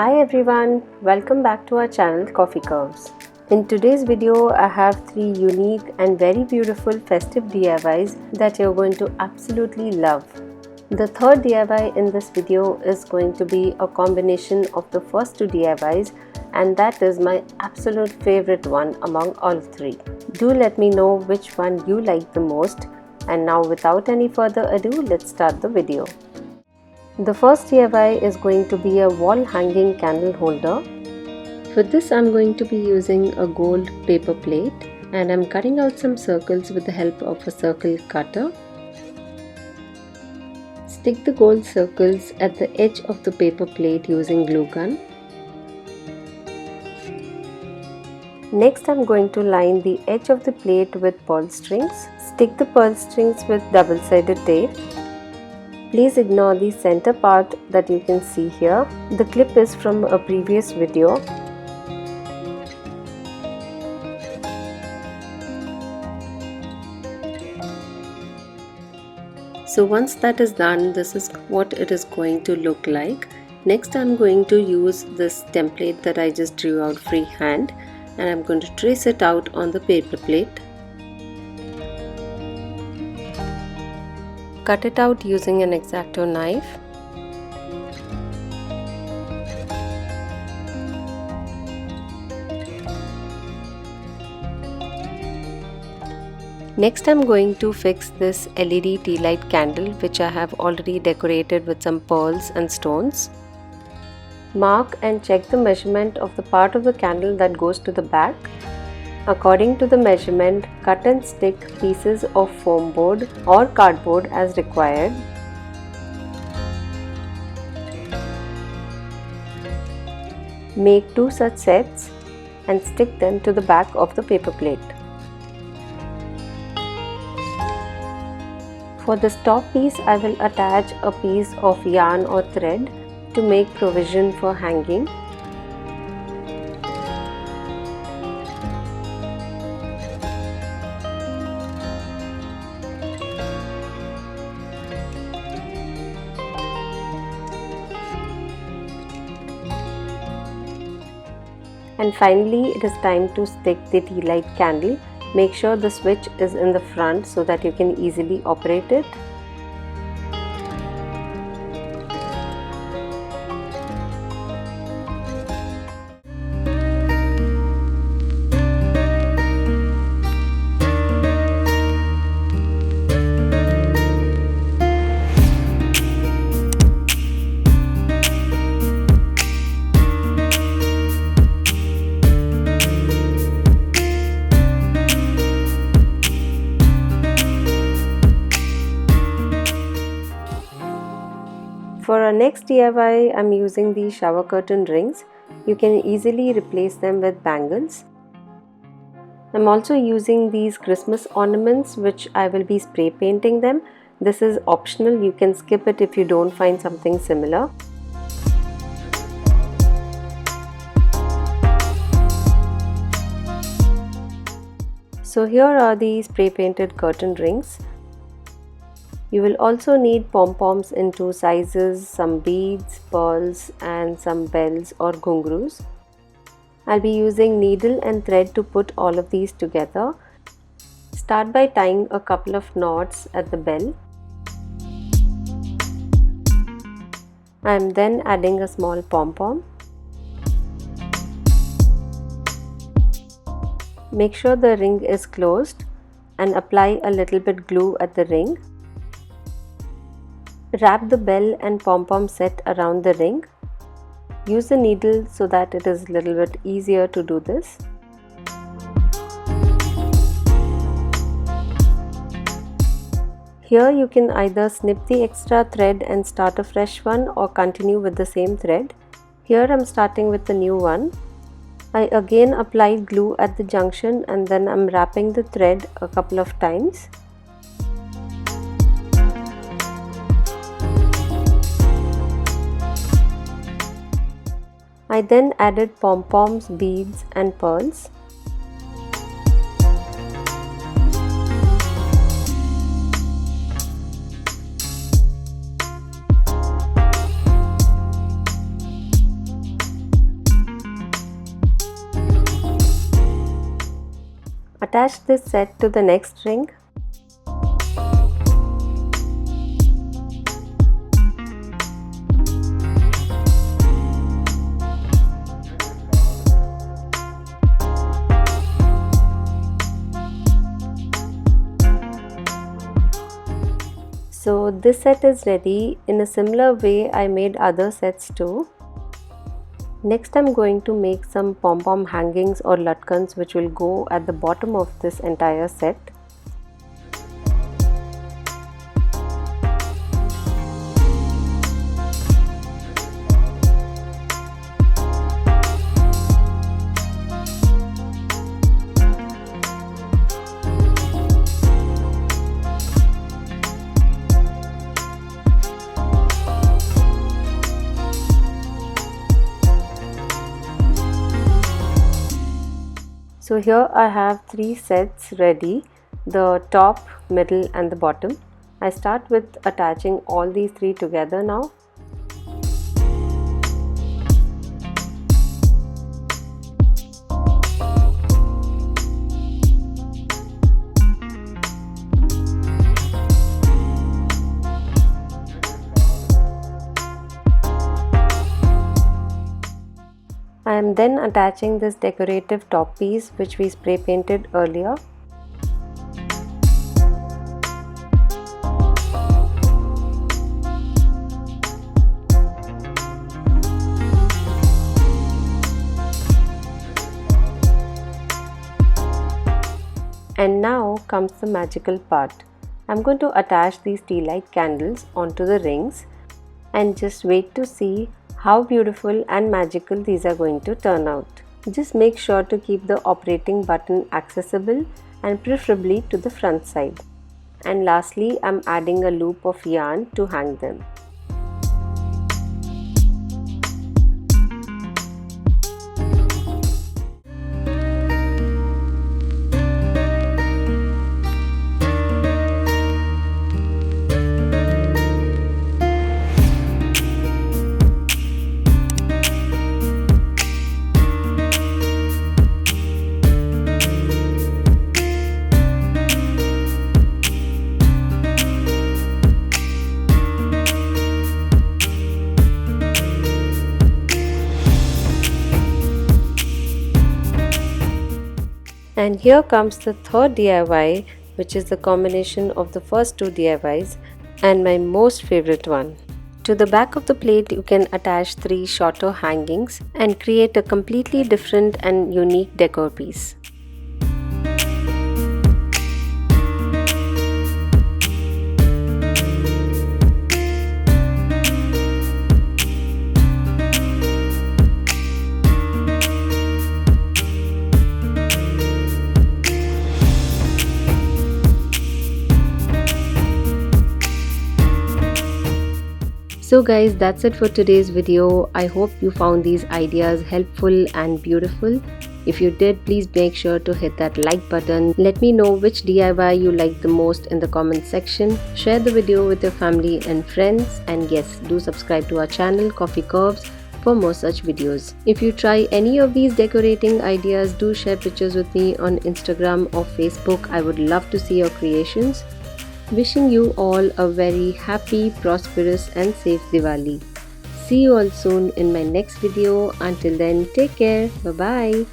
Hi everyone, welcome back to our channel Coffee Curves. In today's video, I have 3 unique and very beautiful festive DIYs that you're going to absolutely love. The third DIY in this video is going to be a combination of the first 2 DIYs, and that is my absolute favorite one among all 3. Do let me know which one you like the most, and now without any further ado, let's start the video. The first DIY is going to be a wall hanging candle holder. For this I'm going to be using a gold paper plate and I'm cutting out some circles with the help of a circle cutter. Stick the gold circles at the edge of the paper plate using glue gun. Next I'm going to line the edge of the plate with pearl strings. Stick the pearl strings with double-sided tape. Please ignore the center part that you can see here. The clip is from a previous video. So once that is done, this is what it is going to look like. Next I'm going to use this template that I just drew out freehand and I'm going to trace it out on the paper plate. Cut it out using an X-Acto knife. Next I'm going to fix this LED tea light candle which I have already decorated with some pearls and stones. Mark and check the measurement of the part of the candle that goes to the back. According to the measurement, cut and stick pieces of foam board or cardboard as required. Make 2 such sets and stick them to the back of the paper plate. For this top piece, I will attach a piece of yarn or thread to make provision for hanging. And finally, it is time to stick the tea light candle. Make sure the switch is in the front so that you can easily operate it. For our next DIY, I'm using these shower curtain rings. You can easily replace them with bangles. I'm also using these Christmas ornaments which I will be spray painting them. This is optional, you can skip it if you don't find something similar. So here are the spray painted curtain rings. You will also need pom-poms in 2 sizes, some beads, pearls and some bells or ghungroos. I'll be using needle and thread to put all of these together. Start by tying a couple of knots at the bell. I am then adding a small pom-pom. Make sure the ring is closed and apply a little bit glue at the ring. Wrap the bell and pom-pom set around the ring. Use the needle so that it is a little bit easier to do this. Here you can either snip the extra thread and start a fresh one or continue with the same thread. Here I'm starting with the new one. I again applied glue at the junction and then I'm wrapping the thread a couple of times. I then added pom-poms, beads and pearls. Attach this set to the next ring. So this set is ready. In a similar way I made other sets too. Next I'm going to make some pom-pom hangings or latkans which will go at the bottom of this entire set. So here I have 3 sets ready, the top, middle and the bottom. I start with attaching all these 3 together now. I am then attaching this decorative top piece which we spray painted earlier. And now comes the magical part. I'm going to attach these tea light candles onto the rings and just wait to see how beautiful and magical these are going to turn out. Just make sure to keep the operating button accessible and preferably to the front side. And lastly, I'm adding a loop of yarn to hang them. And here comes the third DIY, which is the combination of the first 2 DIYs and my most favorite one. To the back of the plate you can attach 3 shorter hangings and create a completely different and unique decor piece. So guys, that's it for today's video. I hope you found these ideas helpful and beautiful. If you did, please make sure to hit that like button. Let me know which DIY you like the most in the comment section. Share the video with your family and friends. And yes, do subscribe to our channel Coffee Curves for more such videos. If you try any of these decorating ideas, do share pictures with me on Instagram or Facebook. I would love to see your creations. Wishing you all a very happy, prosperous and safe Diwali. See you all soon in my next video. Until then, take care. Bye-bye.